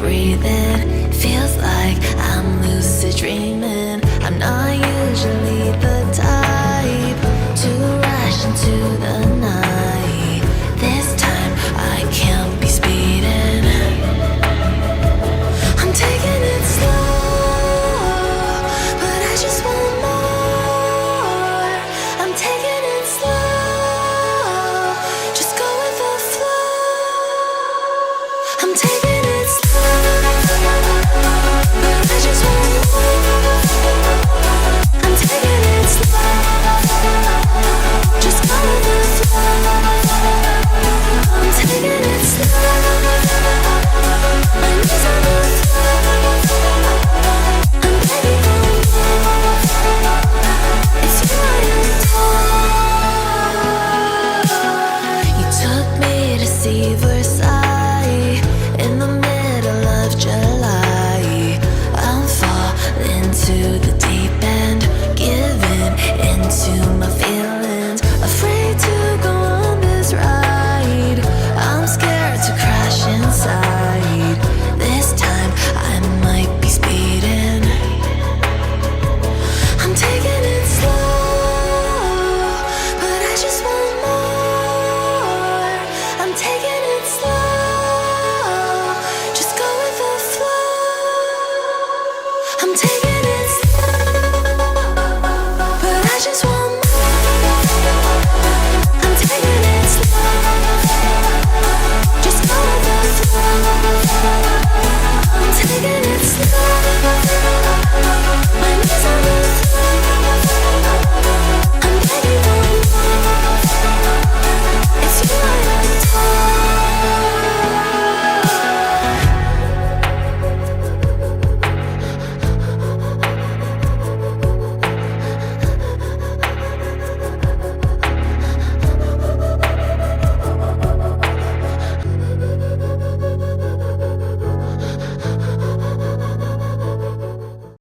breathing. Feels like I'm lucid dreaming. I'm not usually the type to rush into the night. This time I can't be speeding. I'm taking it slow, but I just want more. I'm taking it slow, just go with the flow. I'm taking it slow, but I just want more. I'm taking it slow, just go with the flow. I'm taking it slow, my knees on the floor. I'm begging for more. It's you I adore. You took me to see Versailles in the middle of July. I'm falling to the deep end, giving into my feelings, afraid to go on this ride. I'm scared to crash inside. This time I might be speeding. I'm taking it slow, but I just want more. I'm taking it slow, just go with the flow. I'm taking